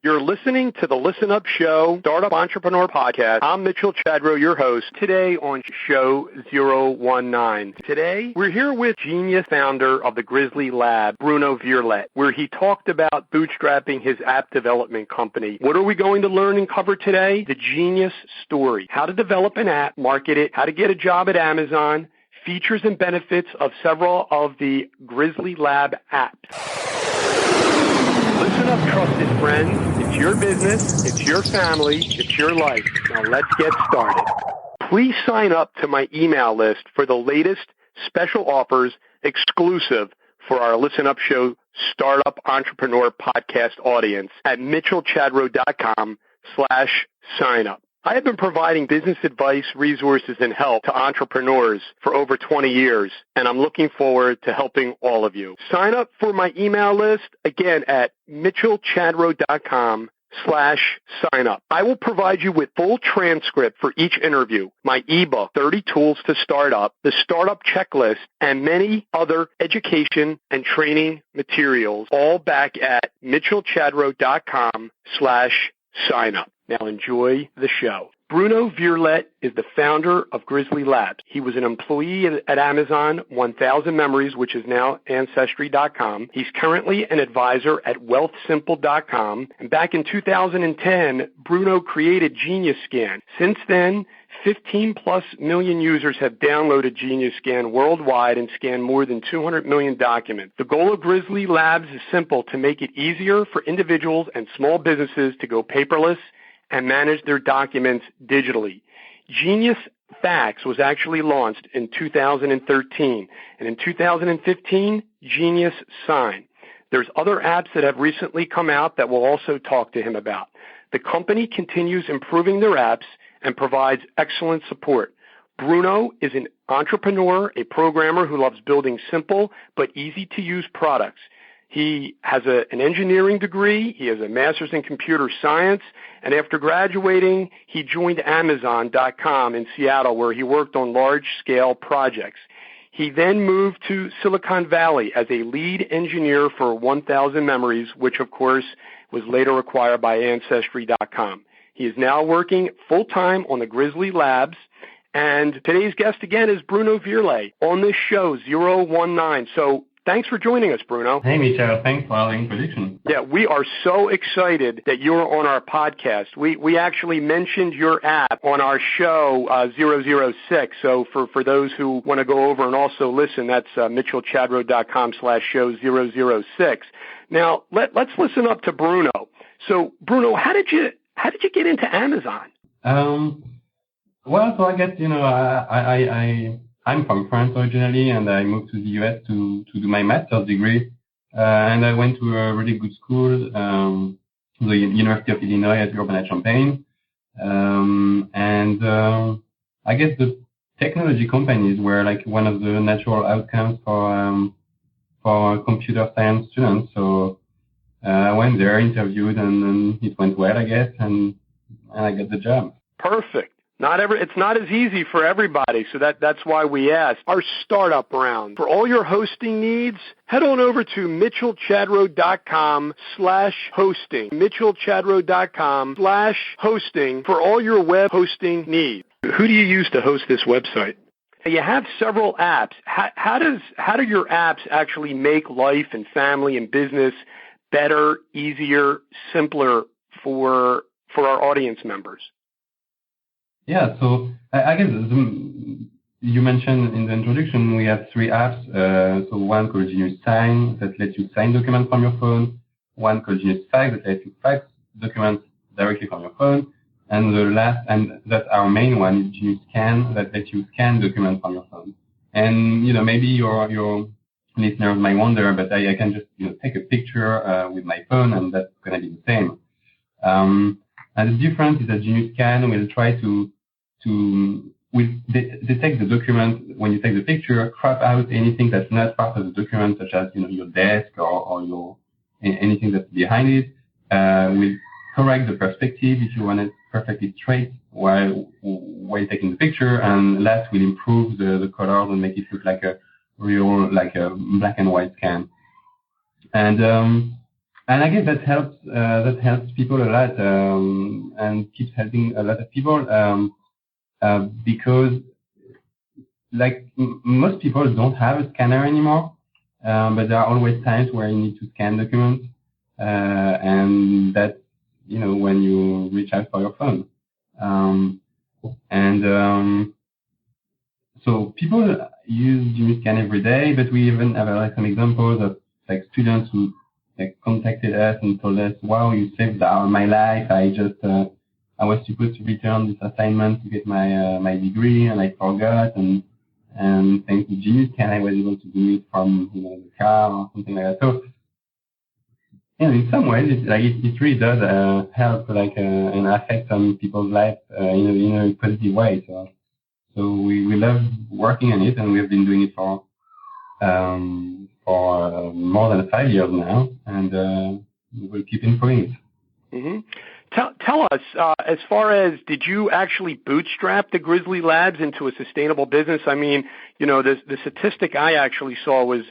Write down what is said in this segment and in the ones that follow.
You're listening to the Listen Up Show, Startup Entrepreneur Podcast. I'm Mitchell Chadro, your host, today on Show 019. Today, we're here with genius founder of the Grizzly Labs, Bruno Virlet, where he talked about bootstrapping his app development company. What are we going to learn and cover today? The genius story. How to develop an app, market it, how to get a job at Amazon, features and benefits of several of the Grizzly Lab apps. Listen up, trusted friends. It's your business, it's your family, it's your life. Now let's get started. Please sign up to my email list for the latest special offers exclusive for our Listen Up Show Startup Entrepreneur Podcast audience at mitchellchadro.com/sign up. I have been providing business advice, resources, and help to entrepreneurs for over 20 years, and I'm looking forward to helping all of you. Sign up for my email list, again, at mitchellchadro.com/sign up. I will provide you with full transcript for each interview, my ebook, 30 Tools to Start Up, the Startup Checklist, and many other education and training materials, all back at mitchellchadro.com/sign up. Now enjoy the show. Bruno Virlet is the founder of Grizzly Labs. He was an employee at Amazon 1000 Memories, which is now Ancestry.com. He's currently an advisor at WealthSimple.com. And back in 2010, Bruno created Genius Scan. Since then, 15+ million users have downloaded Genius Scan worldwide and scanned more than 200 million documents. The goal of Grizzly Labs is simple: to make it easier for individuals and small businesses to go paperless and manage their documents digitally. Genius Fax was actually launched in 2013, and in 2015, Genius Sign. There's other apps that have recently come out that we'll also talk to him about. The company continues improving their apps and provides excellent support. Bruno is an entrepreneur, a programmer who loves building simple but easy-to-use products. He has an engineering degree. He has a master's in computer science. And after graduating, he joined Amazon.com in Seattle, where he worked on large-scale projects. He then moved to Silicon Valley as a lead engineer for 1000 Memories, which, of course, was later acquired by Ancestry.com. He is now working full-time on the Grizzly Labs. And today's guest, again, is Bruno Virlet on this show, 019. So thanks for joining us, Bruno. Hey, Michelle. Thanks for the introduction. Yeah, we are so excited that you're on our podcast. We actually mentioned your app on our show 006. So for those who want to go over and also listen, that's mitchellchadro.com/show 006. Now, let's listen up to Bruno. So, Bruno, how did you get into Amazon? Well, so I guess, I'm from France originally, and I moved to the US to do my master's degree. And I went to a really good school, the University of Illinois at Urbana-Champaign. I guess the technology companies were like one of the natural outcomes for computer science students. So I went there, interviewed, and it went well, I guess, and I got the job. Perfect. It's not as easy for everybody, so that's why we asked. Our startup round. For all your hosting needs, head on over to mitchellchadro.com/hosting. mitchellchadro.com/hosting for all your web hosting needs. Who do you use to host this website? You have several apps. How do your apps actually make life and family and business better, easier, simpler for our audience members? Yeah, so I guess you mentioned in the introduction we have 3 apps. So one called Genius Sign that lets you sign documents from your phone. One called Genius Fax that lets you fax documents directly from your phone. And the last, and that's our main one, is Genius Scan that lets you scan documents from your phone. And maybe your listeners might wonder, but I can just take a picture with my phone, and that's going to be the same. And the difference is that Genius Scan will try to detect the document when you take the picture, crop out anything that's not part of the document, such as your desk or your anything that's behind it. Will correct the perspective if you want it perfectly straight while taking the picture, and last will improve the colors and make it look like a real, like a black and white scan. And And I guess that helps people a lot, and keeps helping a lot of people, because like most people don't have a scanner anymore, but there are always times where you need to scan documents, and that's, when you reach out for your phone. So people use Genius Scan every day, but we even have some examples of like students who contacted us and told us, "Wow, you saved my life. I was supposed to return this assignment to get my degree, and I forgot, and thanks to Genius Scan, I was able to do it from the car or something like that." So in some ways, it really does help and affect some people's life in a positive way. So we love working on it, and we have been doing it for more than 5 years now, and we will keep improving it. Mm-hmm. Tell us, as far as, did you actually bootstrap the Grizzly Labs into a sustainable business? I mean, the statistic I actually saw was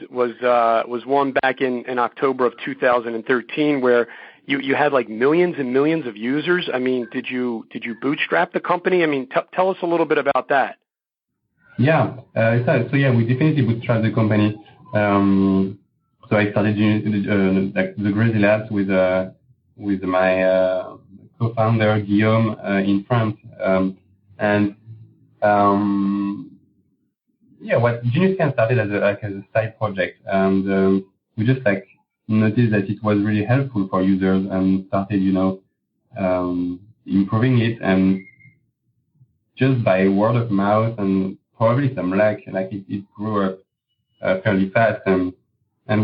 one back in October of 2013, where you had like millions and millions of users. I mean, did you bootstrap the company? I mean, tell us a little bit about that. Yeah, so yeah, we definitely bootstrapped the company. So I started the Grizzly Labs with my co-founder Guillaume in France, what Genius Scan started as a side project, and we just noticed that it was really helpful for users and started improving it, and just by word of mouth and probably some luck, it grew up fairly fast, and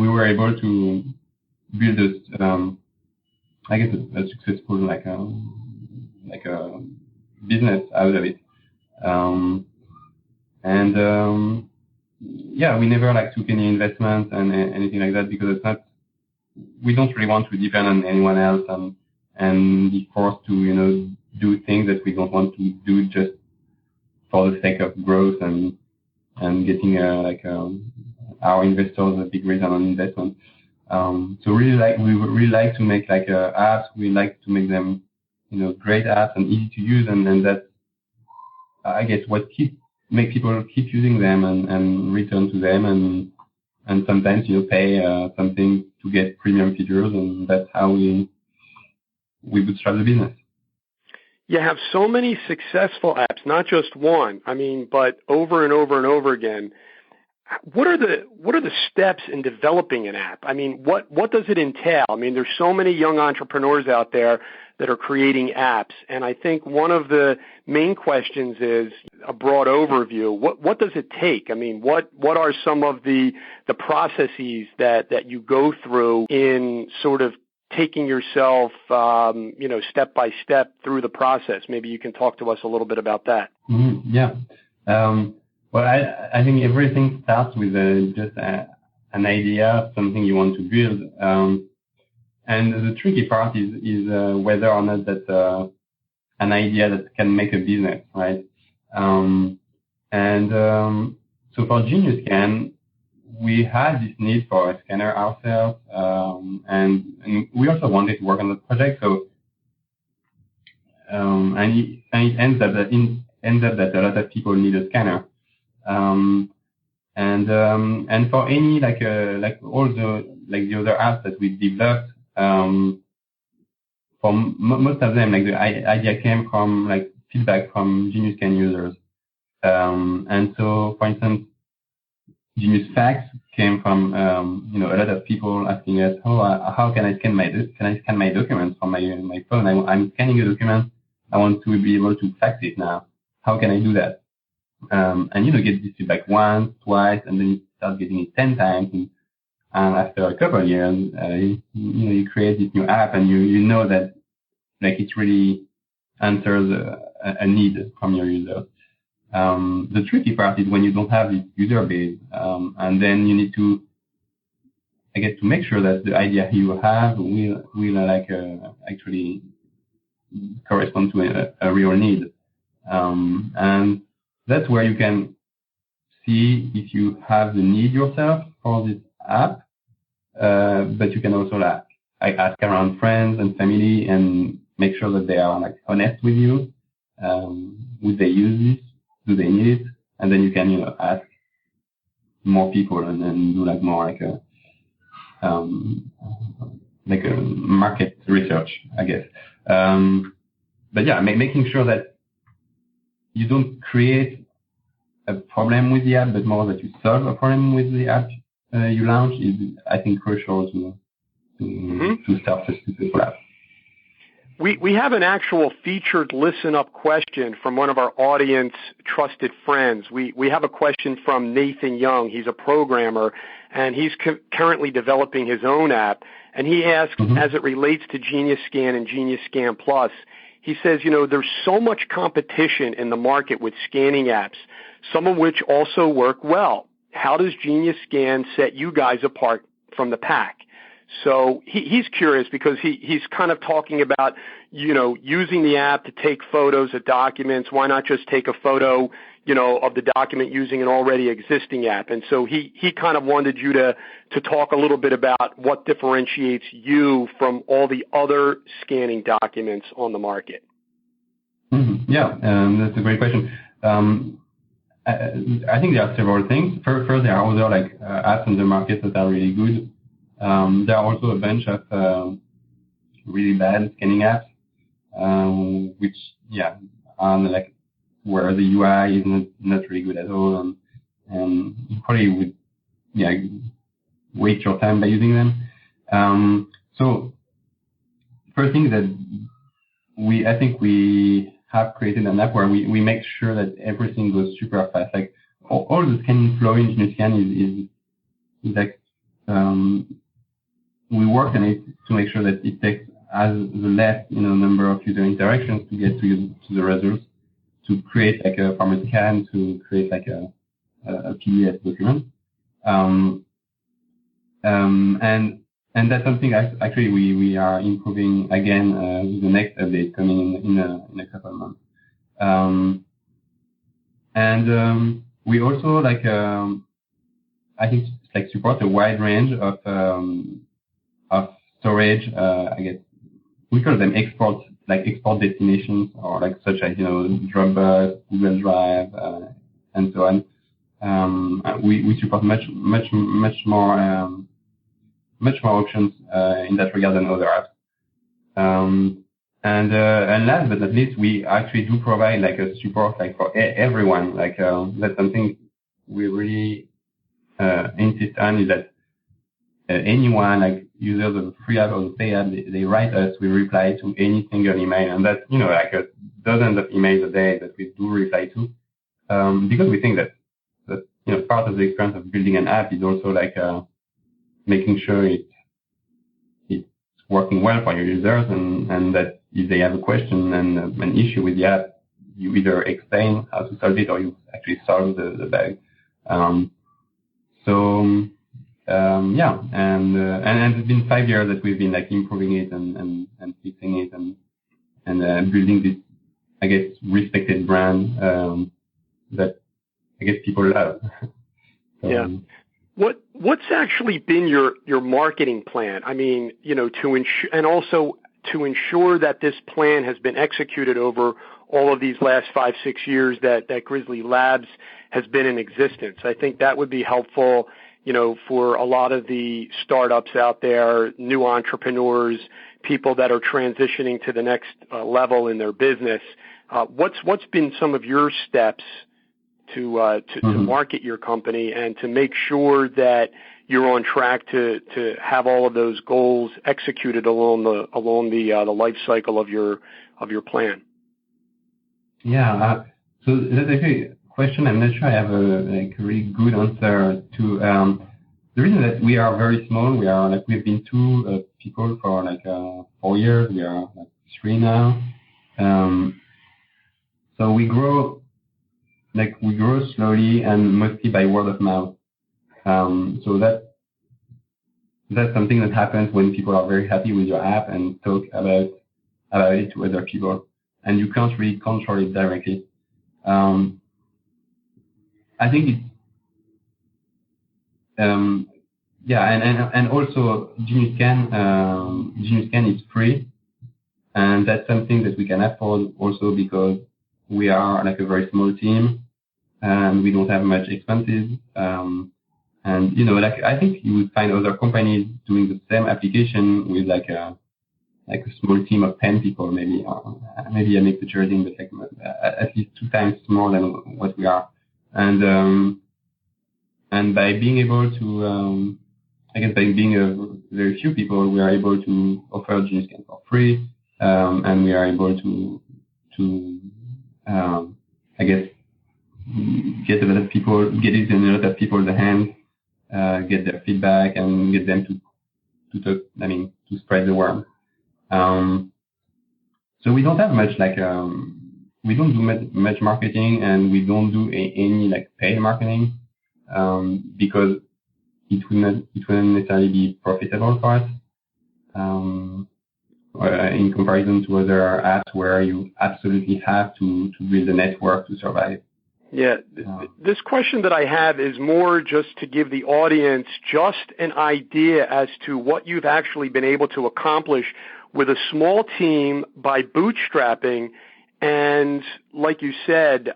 we were able to build a successful a business out of it. We never took any investment and anything like that, because we don't really want to depend on anyone else and be forced to do things that we don't want to do just for the sake of growth and getting our investors a big return on investment. So we really like to make apps. We like to make them great apps and easy to use, and that's I guess what make people keep using them and return to them, and sometimes pay something to get premium features, and that's how we bootstrap the business. You have so many successful apps, not just one. I mean, but over and over and over again. What are the steps in developing an app? I mean, what does it entail? I mean, there's so many young entrepreneurs out there that are creating apps, and I think one of the main questions is a broad overview. What does it take? I mean, what are some of the processes that you go through in sort of taking yourself, step by step through the process? Maybe you can talk to us a little bit about that. Mm-hmm. Yeah. Well, I think everything starts with just an idea, something you want to build. And the tricky part is whether or not that's an idea that can make a business, right? So for Genius Scan, we had this need for a scanner ourselves, and we also wanted to work on the project. So, and it ends up that a lot of people need a scanner. And for any all the other apps that we developed, for most of them, the idea came from feedback from Genius Scan users. And so, for instance, Genius Facts came from a lot of people asking us, how can I scan my documents from my phone? I'm scanning a document. I want to be able to fax it now. How can I do that? And get this feedback once, twice, and then you start getting it 10 times. And after a couple of years, you create this new app, and you know that it really answers a need from your users. The tricky part is when you don't have this user base, and then you need to, to make sure that the idea you have will actually correspond to a real need. And that's where you can see if you have the need yourself for this app, but you can also I ask around friends and family and make sure that they are like honest with you. Would they use this? Do they need it? And then you can, ask more people and then do like more like a market research, I guess. But yeah, making sure that you don't create a problem with the app, but more that you solve a problem with the app you launch is, I think, crucial to start a successful app. We have an actual featured listen up question from one of our audience trusted friends. We have a question from Nathan Young. He's a programmer and he's currently developing his own app. And he asks, as it relates to Genius Scan and Genius Scan Plus, he says, there's so much competition in the market with scanning apps, some of which also work well. How does Genius Scan set you guys apart from the pack? So he's curious because he's kind of talking about, using the app to take photos of documents. Why not just take a photo, of the document using an already existing app? And so he kind of wanted you to talk a little bit about what differentiates you from all the other scanning documents on the market. Yeah, that's a great question. I think there are several things. First, there are other apps in the market that are really good. There are also a bunch of really bad scanning apps, which are where the UI is not really good at all, and you probably would waste your time by using them. So first thing that I think we have created an app where we make sure that everything goes super fast. Like all the scanning flow in Genius Scan is like we work on it to make sure that it takes as the less number of user interactions to get to the results, to create like a pharmacy scan, to create like a PDF document, and that's something actually we are improving again with the next update coming in a couple of months, and we also I think support a wide range of storage. I guess we call them export destinations, or such as Dropbox, Google Drive, and so on. We support much more options in that regard than other apps. And last but not least, we actually do provide a support for everyone. That's something we really insist on, is that anyone, users of the free app or the pay app, they write us, we reply to any single email, and that's dozens of emails a day that we do reply to, because we think that part of the experience of building an app is also making sure it's working well for your users, and that if they have a question and an issue with the app, you either explain how to solve it or you actually solve the bug. And it's been 5 years that we've been improving it and fixing it and building this, I guess, respected brand that I guess people love. What's actually been your marketing plan? I mean, to ensure, and also to ensure that this plan has been executed over all of these last 5-6 years that Grizzly Labs has been in existence. I think that would be helpful, for a lot of the startups out there, new entrepreneurs, people that are transitioning to the next level in their business. What's been some of your steps to market your company and to make sure that you're on track to have all of those goals executed along the life cycle of your plan? Yeah, so that's actually a question I'm not sure I have a really good answer to. The reason that we are very small, we've been 2 people for 4 years. We are 3 now. So we grow slowly and mostly by word of mouth. So that's something that happens when people are very happy with your app and talk about it to other people, and you can't really control it directly. I think and also Genius Scan is free, and that's something that we can afford also because we are like a very small team and we don't have much expenses. And like I think you would find other companies doing the same application with like a small team of 10 people, maybe. Maybe I make the jargon, but like at least 2 times more than what we are. And by being able to, I guess by being a very few people, we are able to offer Genius Scan for free, and we are able to I guess get a lot of people, get it in a lot of people's hands, get their feedback, and get them to talk, to spread the word. So we don't have much we don't do much marketing, and we don't do any like paid marketing, because it wouldn't necessarily be profitable for us, in comparison to other apps where you absolutely have to build a network to survive. Yeah, this question that I have is more just to give the audience just an idea as to what you've actually been able to accomplish with a small team by bootstrapping, and like you said,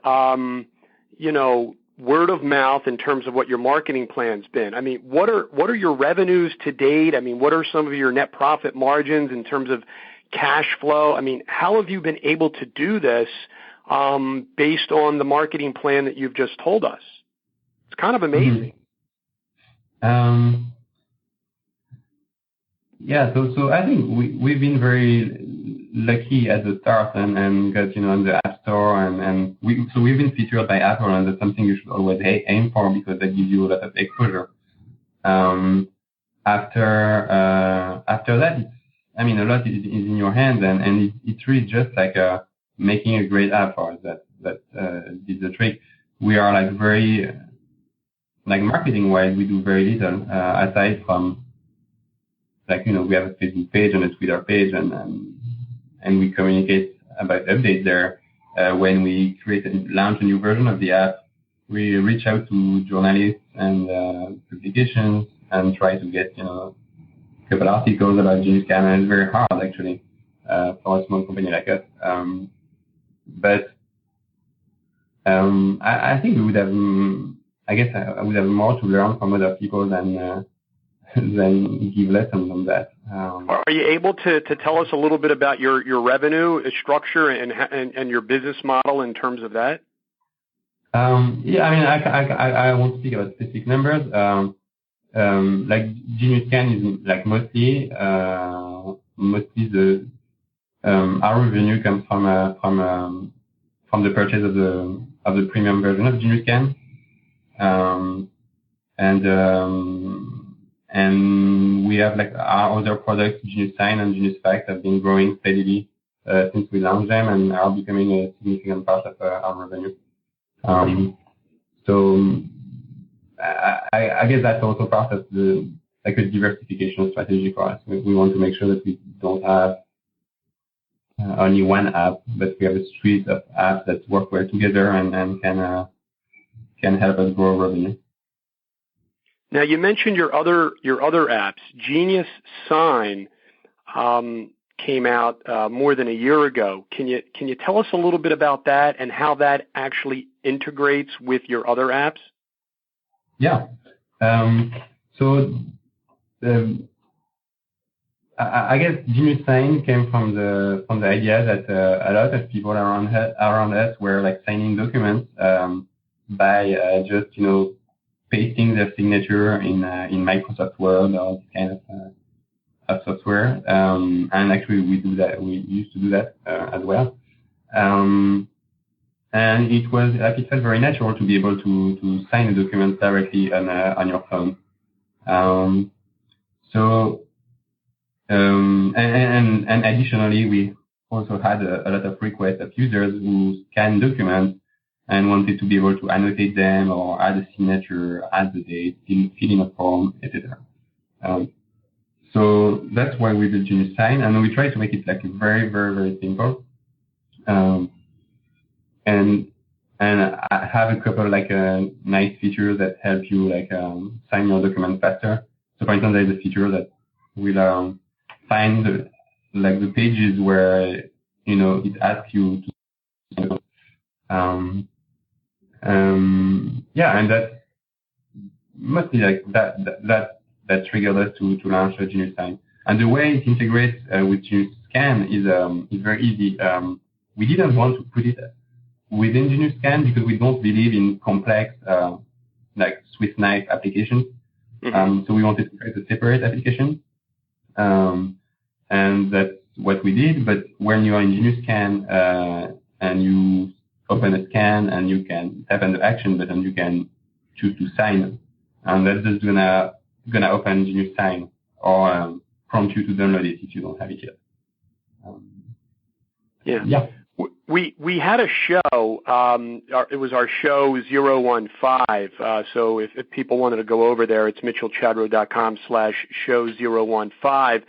word of mouth in terms of what your marketing plan's been. I mean, what are your revenues to date? I mean, what are some of your net profit margins in terms of cash flow? I mean, how have you been able to do this based on the marketing plan that you've just told us? It's kind of amazing. So I think we've been very lucky at the start and got on the App Store, and we've been featured by Apple, and that's something you should always aim for because that gives you a lot of exposure. After that, a lot is in your hands, and it's really just like making a great app for us that did the trick. We are very marketing wise, we do very little aside from we have a Facebook page and a Twitter page, and we communicate about updates there. When we launch a new version of the app, we reach out to journalists and publications and try to get a couple articles about Genius Scan, and it's very hard actually for a small company like us. But I think we would have. I guess I would have more to learn from other people than give lessons on that. Are you able to tell us a little bit about your revenue structure and your business model in terms of that? I won't speak about specific numbers. Genius Scan is mostly the our revenue comes from the purchase of the premium version of Genius Scan, and we have our other products, Genius Sign and Genius Fact, have been growing steadily since we launched them and are becoming a significant part of our revenue. So I guess that's also part of the a diversification strategy for us. We want to make sure that we don't have only one app, but we have a suite of apps that work well together and can help us grow revenue. Now, you mentioned your other apps. Genius Sign came out more than a year ago. Can you tell us a little bit about that and how that actually integrates with your other apps? Yeah. I guess Genius Sign came from the idea that a lot of people around us were signing documents by just pasting their signature in Microsoft Word or this kind of software. And actually we do that. We used to do that as well. And it felt very natural to be able to sign a document directly on your phone. And additionally, we also had a lot of requests of users who scan documents and wanted to be able to annotate them or add a signature, add the date, fill in a form, etc. So that's why we did Genius Sign, and we try to make it very, very, very simple. And I have a couple nice features that help you sign your document faster. So for instance, there's a feature that will find the pages where it asks you to and that's mostly like that triggered us to launch a Genius Sign. And the way it integrates with Genius Scan is very easy. We didn't want to put it within Genius Scan because we don't believe in complex like Swiss knife applications. Mm-hmm. So we wanted to create a separate application, and that's what we did. But when you are in Genius Scan and you open a scan and you can tap on the action button, you can choose to sign, and that's just gonna open Genius Sign or prompt you to download it if you don't have it yet. Yeah. We had a show. It was our show 015. So if people wanted to go over there, it's mitchellchadro.com/show015,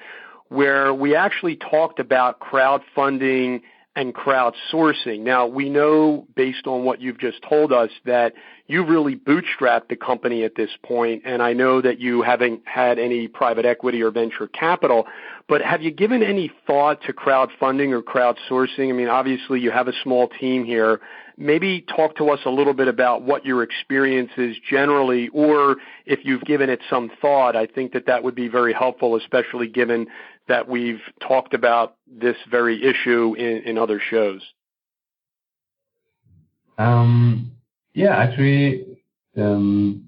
where we actually talked about crowdfunding and crowdsourcing. Now, we know, based on what you've just told us, that you've really bootstrapped the company at this point, and I know that you haven't had any private equity or venture capital, but have you given any thought to crowdfunding or crowdsourcing? I mean, obviously you have a small team here. Maybe talk to us a little bit about what your experience is generally, or if you've given it some thought. I think that would be very helpful, especially given that we've talked about this very issue in other shows. Actually, to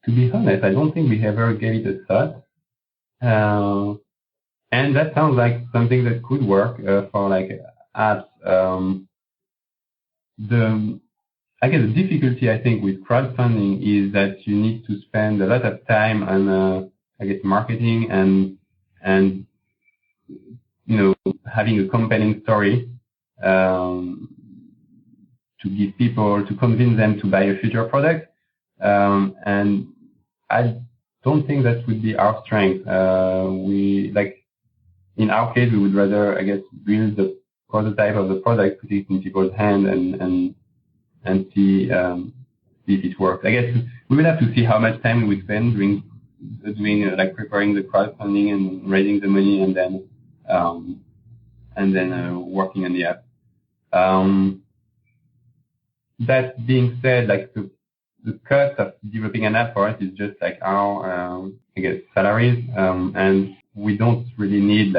be honest, I don't think we ever gave it a thought. And that sounds like something that could work for like apps. I guess the difficulty I think with crowdfunding is that you need to spend a lot of time on marketing and having a compelling story to give people, to convince them to buy a future product. And I don't think that would be our strength. In our case, we would rather, build the prototype of the product, put it in people's hand and see if it works. I guess we will have to see how much time we would spend doing preparing the crowdfunding and raising the money and then working on the app. That being said, the cost of developing an app for us is just our salaries, and we don't really need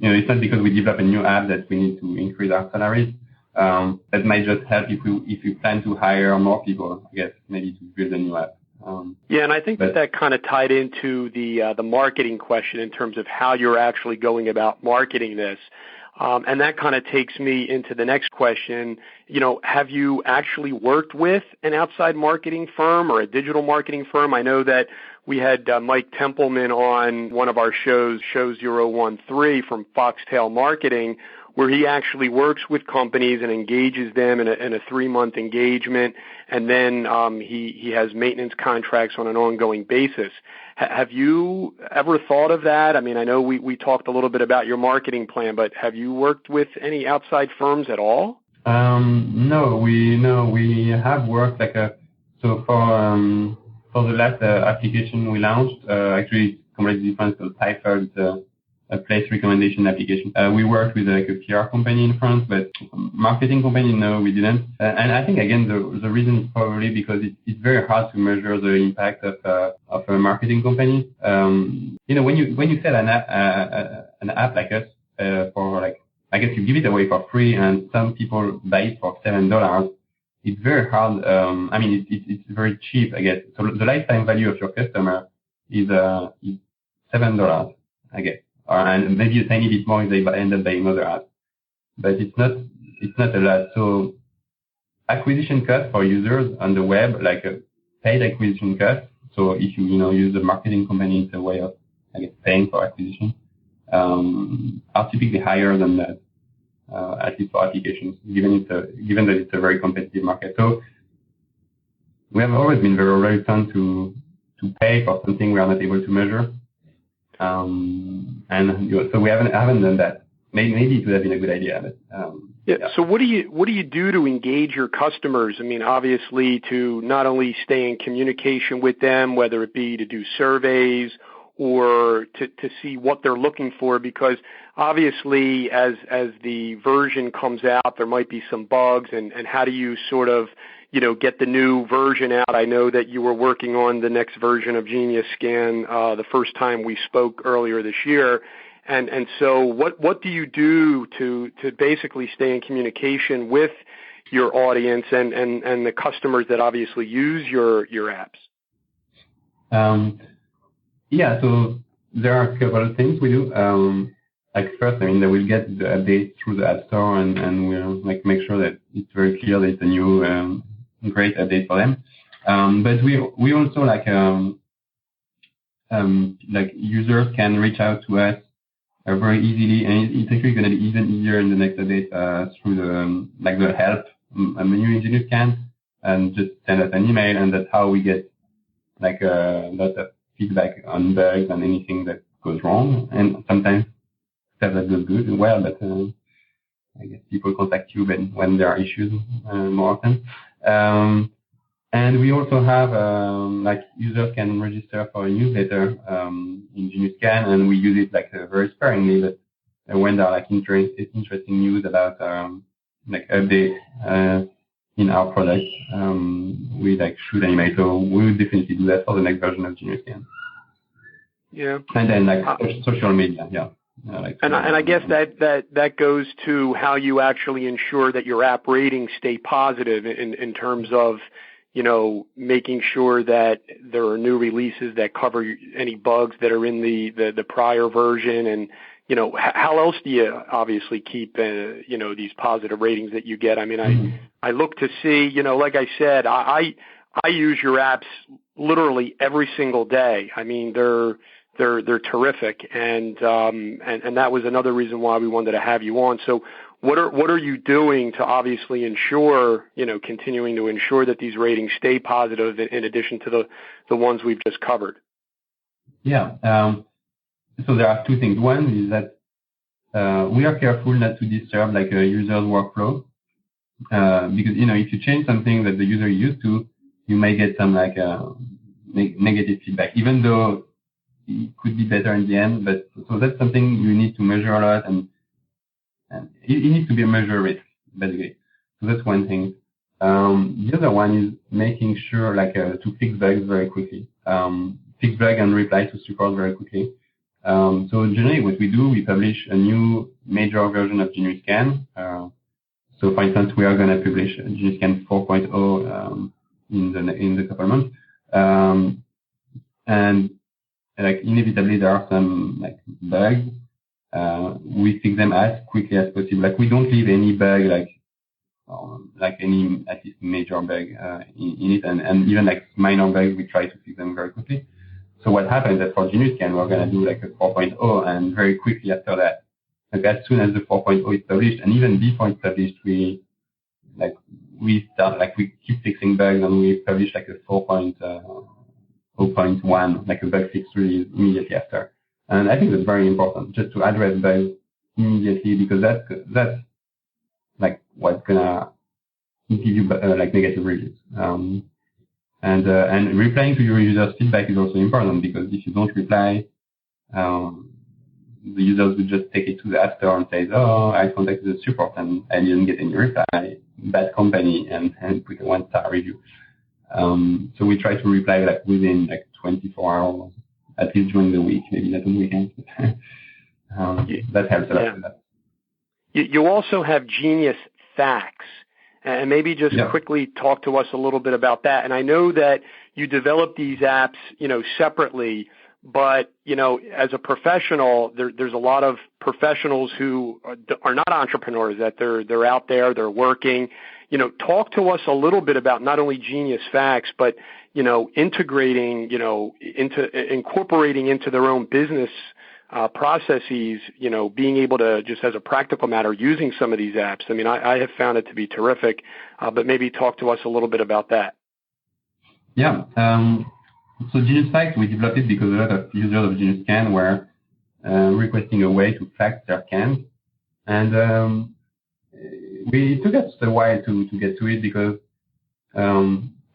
it's not because we develop a new app that we need to increase our salaries. That might just help if we plan to hire more people, maybe to build a new app. And I think that kind of tied into the marketing question in terms of how you're actually going about marketing this. And that kind of takes me into the next question. Have you actually worked with an outside marketing firm or a digital marketing firm? I know that we had Mike Templeman on one of our shows, show 013 from Foxtail Marketing, where he actually works with companies and engages them in a 3-month engagement, and then he has maintenance contracts on an ongoing basis. Have you ever thought of that? I mean, I know we talked a little bit about your marketing plan, but have you worked with any outside firms at all? No, we have worked for the last application we launched. Actually, it's completely different. So Cypher is a place recommendation application. We worked with a PR company in France, but marketing company, no, we didn't. And I think again the reason is probably because it's very hard to measure the impact of a marketing company. When you sell an app like us for you give it away for free, and some people buy it for $7. It's very hard. It's very cheap, I guess. So the lifetime value of your customer is $7, I guess. And maybe a tiny bit more if they end up buying other apps, but it's not a lot. So acquisition cost for users on the web, like a paid acquisition cost. So if you use the marketing company, it's a way of paying for acquisition, are typically higher than that, at least for applications, given that it's a very competitive market. So we have always been very reluctant to pay for something we are not able to measure. So we haven't done that. maybe it would have been a good idea. But, yeah. So what do you do to engage your customers? I mean, obviously to not only stay in communication with them, whether it be to do surveys or to see what they're looking for, because obviously as the version comes out, there might be some bugs, and how do you sort of, get the new version out? I know that you were working on the next version of Genius Scan the first time we spoke earlier this year. And so what do you do to basically stay in communication with your audience and the customers that obviously use your apps? Yeah, so there are a couple of things we do. Like first, they will get the update through the App Store, and we'll make sure that it's very clear that it's a new great update for them. But we also users can reach out to us very easily, and it's actually going to be even easier in the next update through the help menu in Genius Scan, and just send us an email, and that's how we get a lot of feedback on bugs and anything that goes wrong, and sometimes stuff that goes good and well, but I guess people contact you when there are issues more often. And we also have users can register for a newsletter in Genius Scan, and we use it very sparingly. But when there are interesting news about updates in our product, we shoot an email. So we will definitely do that for the next version of Genius Scan. Yeah. And then social media, yeah. And I guess that goes to how you actually ensure that your app ratings stay positive in terms of, making sure that there are new releases that cover any bugs that are in the prior version. And, how else do you obviously keep, these positive ratings that you get? I mean, I look to see, like I said, I use your apps literally every single day. I mean, they're terrific. And that was another reason why we wanted to have you on. So what are you doing to obviously ensure, continuing to ensure that these ratings stay positive in addition to the ones we've just covered? Yeah. So there are two things. One is that we are careful not to disturb a user's workflow, because if you change something that the user is used to, you may get some negative feedback, even though it could be better in the end. But so that's something you need to measure a lot, and it needs to be a measure risk, basically. So that's one thing. The other one is making sure to fix bugs very quickly, fix bug and reply to support very quickly. So generally what we do, we publish a new major version of Genius Scan. So for instance, we are going to publish Genius Scan 4.0 in the couple months. And inevitably there are some bugs. We fix them as quickly as possible. We don't leave any bug any at least major bug in it, and even minor bugs, we try to fix them very quickly. So what happens is for Genius Scan, we're going to do a 4.0, and very quickly after that, as soon as the 4.0 is published, and even before it's published, we keep fixing bugs, and we publish a 4.0.1, a bug fix release immediately after. And I think that's very important, just to address bugs immediately, because that's what's gonna give you negative reviews. And replying to your users' feedback is also important, because if you don't reply, the users will just take it to the App Store and say, "Oh, I contacted the support and I didn't get any reply. Bad company," and put a 1-star review. So we try to reply within 24 hours, at least during the week, maybe not on weekends. That helps a lot with that. You also have Genius Facts, and maybe just quickly talk to us a little bit about that. And I know that you develop these apps, separately, but, as a professional, there's a lot of professionals who are not entrepreneurs, that they're out there, they're working. Talk to us a little bit about not only Genius Facts, but, incorporating into their own business processes, being able to, just as a practical matter, using some of these apps. I mean, I have found it to be terrific, but maybe talk to us a little bit about that. Yeah. So Genius Facts, we developed it because a lot of users of Genius Scan were requesting a way to fact their scans. And it took us a while to get to it because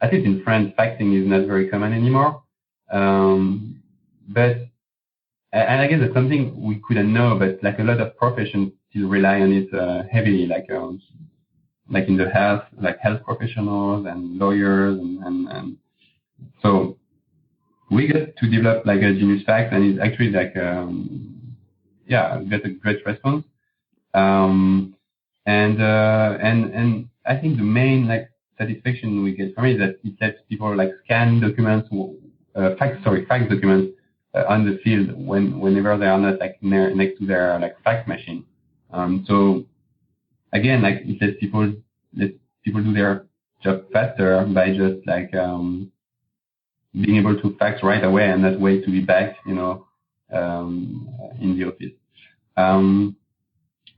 at least in France, faxing is not very common anymore. But and I guess that's something we couldn't know, but like a lot of professions still rely on it heavily, like in the health professionals and lawyers and so we got to develop like a Genius Fax, and it's actually like got a great response. And I think the main like satisfaction we get from it is that it lets people like scan documents, fax documents on the field whenever they are not like next to their like fax machine. So again, like it lets people do their job faster by just like being able to fax right away and not wait to be back, in the office.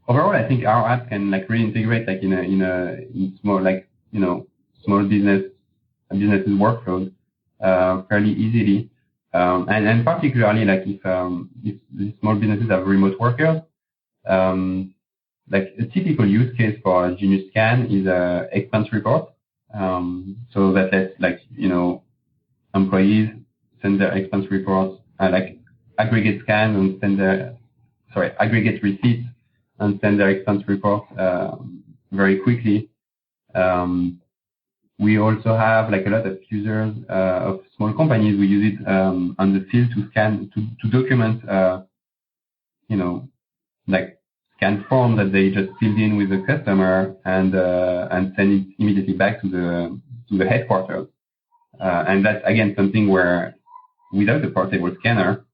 Overall, I think our app can like really integrate like in small like small businesses workflows fairly easily, and particularly like if these small businesses have remote workers, like a typical use case for Genius Scan is a expense report. So that lets like employees send their expense reports, like aggregate scans and aggregate receipts and send their expense reports very quickly. We also have like a lot of users of small companies who use it on the field to scan to document like scan form that they just filled in with the customer and send it immediately back to the headquarters. And that's again something where without a portable scanner,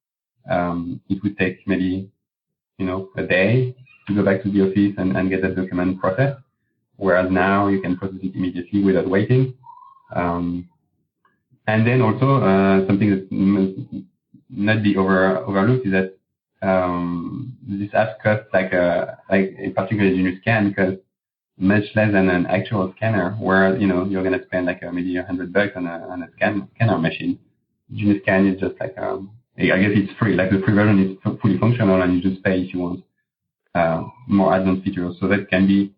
it would take maybe a day to go back to the office and get that document processed, whereas now you can process it immediately without waiting. And then also something that must not be overlooked is that this app costs like in particular Genius Scan costs much less than an actual scanner, where you're gonna spend like maybe $100 on a scanner machine. Genius Scan is just like I guess it's free. Like the free version is fully functional, and you just pay if you want more advanced features. So that can be,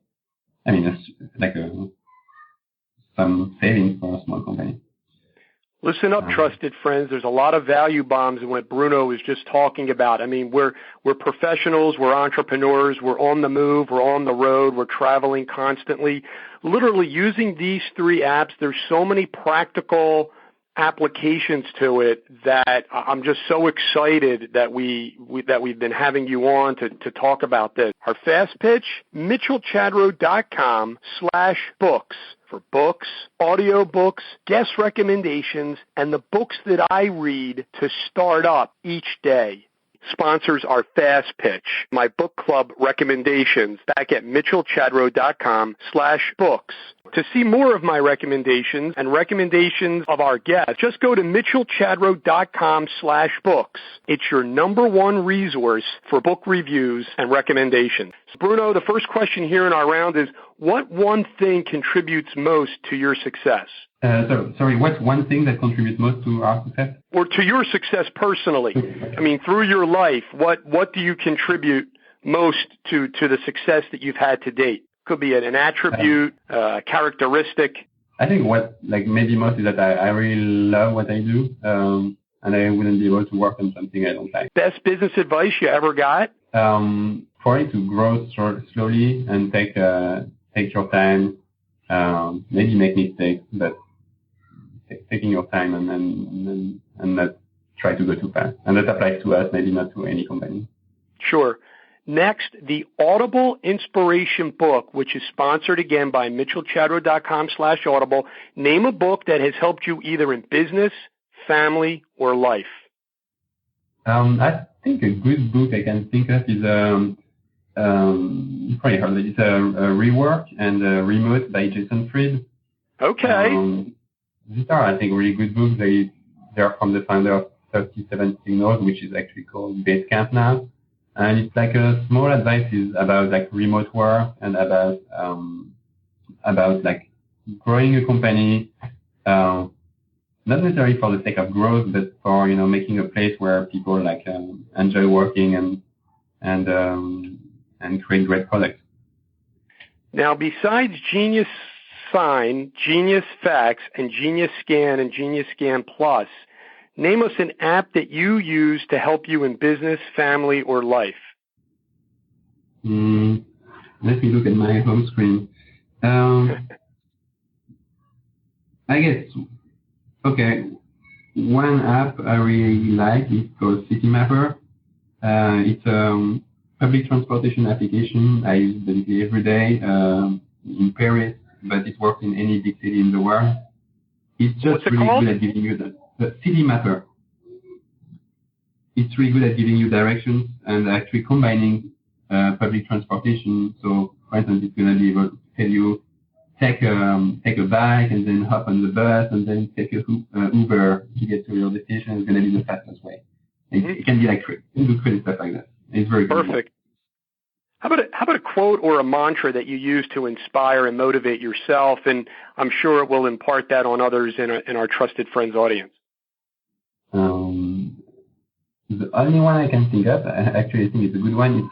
some savings for a small company. Listen up, trusted friends. There's a lot of value bombs in what Bruno was just talking about. I mean, we're professionals, we're entrepreneurs, we're on the move, we're on the road, we're traveling constantly. Literally using these three apps, there's so many practical applications to it that I'm just so excited that we've been having you on to talk about this. Our fast pitch, mitchellchadro.com/books for books, audio books, guest recommendations, and the books that I read to start up each day. Sponsors our fast pitch, my book club recommendations, back at mitchellchadro.com/books. To see more of my recommendations and recommendations of our guests, just go to mitchellchadro.com/books. It's your number one resource for book reviews and recommendations. Bruno, the first question here in our round is, what one thing contributes most to your success? Sorry, what's one thing that contributes most to our success? Or to your success personally? I mean, through your life, what do you contribute most to the success that you've had to date? Could be an attribute, a characteristic. I think what maybe most is that I really love what I do, and I wouldn't be able to work on something I don't like. Best business advice you ever got? For it to grow slowly and take your time, maybe make mistakes, but taking your time and not try to go too fast. And that applies to us, maybe not to any company. Sure. Next, the Audible Inspiration Book, which is sponsored again by mitchellchadro.com/audible. Name a book that has helped you either in business, family, or life. I think a good book I can think of is you probably heard it. It's a Rework and Remote by Jason Fried. Okay. These are, I think, really good books. They're from the founder of 37 Signals, which is actually called Basecamp now. And it's like a small advices about like remote work and about like growing a company, not necessarily for the sake of growth, but for, making a place where people like enjoy working and create great products. Now, besides Genius Sign, Genius Fax, and Genius Scan and Genius Scan Plus, name us an app that you use to help you in business, family, or life. Let me look at my home screen. I guess, okay, one app I really like is called City Mapper. It's a public transportation application I use basically every day in Paris, but it works in any big city in the world. It's just really good at giving you the City Mapper. It's really good at giving you directions and actually combining public transportation. So, for instance, it's going to be able to tell you take a bike and then hop on the bus and then take a Uber to get to your destination. It's going to be the fastest way. It can be like crazy stuff like that. It's very good. Perfect. How about a quote or a mantra that you use to inspire and motivate yourself? And I'm sure it will impart that on others in our trusted friends audience. The only one I can think of, actually I think it's a good one.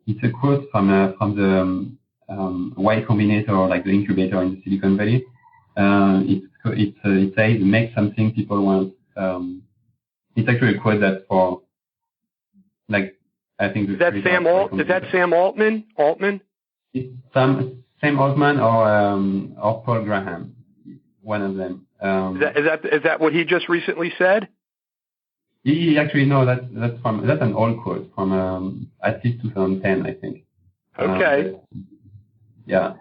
It's a quote from the Y Combinator, like the incubator in the Silicon Valley. It says, make something people want. It's actually a quote that's for, like, I think. Is that Sam Altman? It's Sam Altman or Paul Graham, one of them. Is that what he just recently said? Actually, no, that's an old quote from at least 2010, I think. Okay. Yeah,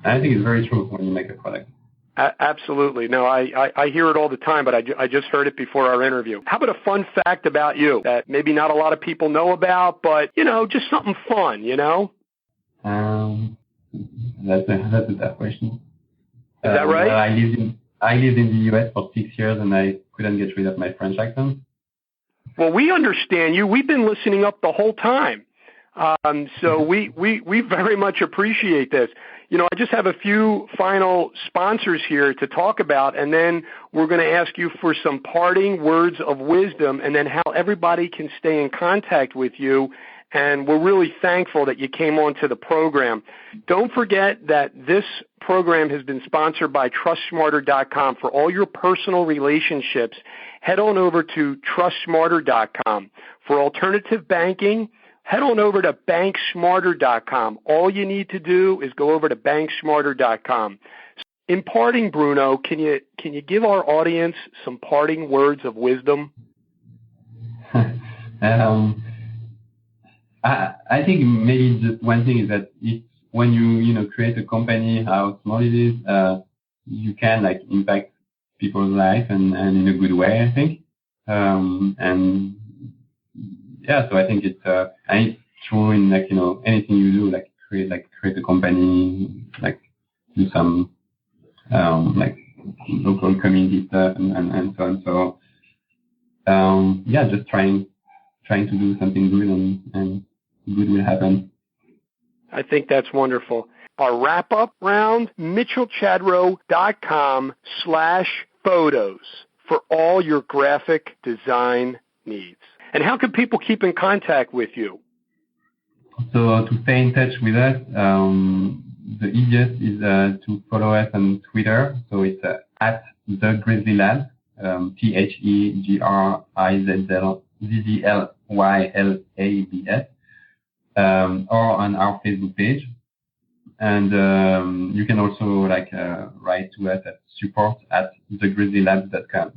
I think it's very true when you make a product. Absolutely. No, I hear it all the time, but I just heard it before our interview. How about a fun fact about you that maybe not a lot of people know about, but, just something fun, That's a tough question. Is that right? I lived in the U.S. for 6 years, and I couldn't get rid of my French accent. Well, we understand you. We've been listening up the whole time. So we very much appreciate this. I just have a few final sponsors here to talk about, and then we're going to ask you for some parting words of wisdom and then how everybody can stay in contact with you. And we're really thankful that you came onto the program. Don't forget that this program has been sponsored by TrustSmarter.com. For all your personal relationships, head on over to TrustSmarter.com. For alternative banking, head on over to BankSmarter.com. All you need to do is go over to BankSmarter.com. In parting, Bruno, can you give our audience some parting words of wisdom? I think maybe just one thing is that when you create a company, how small it is, you can impact people's life and in a good way, I think. So I think it's true in anything you do, create a company, do some local community stuff and so on. So just trying to do something good and good will happen. I think that's wonderful. Our wrap-up round, mitchellchadro.com/photos for all your graphic design needs. And how can people keep in contact with you? So to stay in touch with us, the easiest is to follow us on Twitter. So it's at the Grizzly Labs, TheGrizzlYLABS, or on our Facebook page. And you can also write to us at support@thegrizzlylabs.com.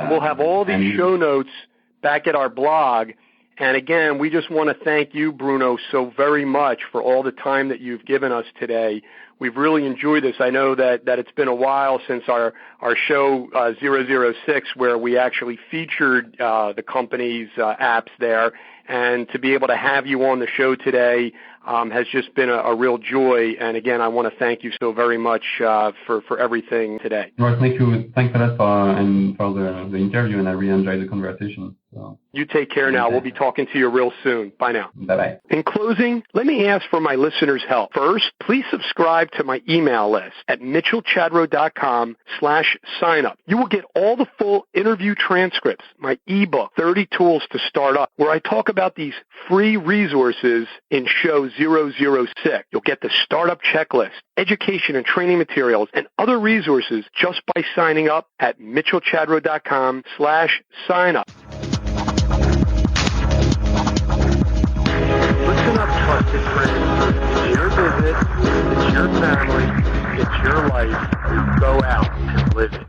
We'll have all these show notes back at our blog. And again, we just want to thank you, Bruno, so very much for all the time that you've given us today. We've really enjoyed this. I know that it's been a while since our show 006, where we actually featured the company's apps there. And to be able to have you on the show today has just been a real joy. And again, I want to thank you so very much for everything today. Well, thank you. Thanks a lot for the interview, and I really enjoyed the conversation. So you take care now. We'll be talking to you real soon. Bye now. Bye-bye. In closing, let me ask for my listeners' help. First, please subscribe to my email list at mitchellchadro.com/signup. You will get all the full interview transcripts, my ebook, 30 Tools to Start Up, where I talk about these free resources in show 006. You'll get the startup checklist, education and training materials, and other resources just by signing up at mitchellchadro.com/signup. Listen up, trusted friends. It's your business, it's your family, it's your life. Go out and live it.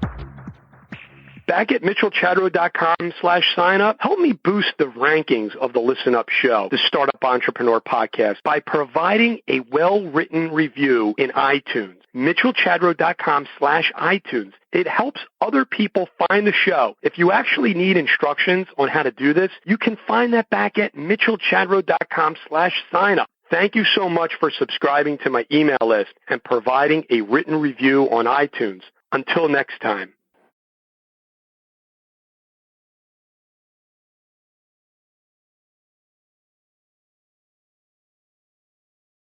Back at mitchellchadro.com/signup, help me boost the rankings of the Listen Up Show, the Startup Entrepreneur Podcast, by providing a well-written review in iTunes. mitchellchadro.com/iTunes. It helps other people find the show. If you actually need instructions on how to do this, you can find that back at mitchellchadro.com/signup. Thank you so much for subscribing to my email list and providing a written review on iTunes. Until next time.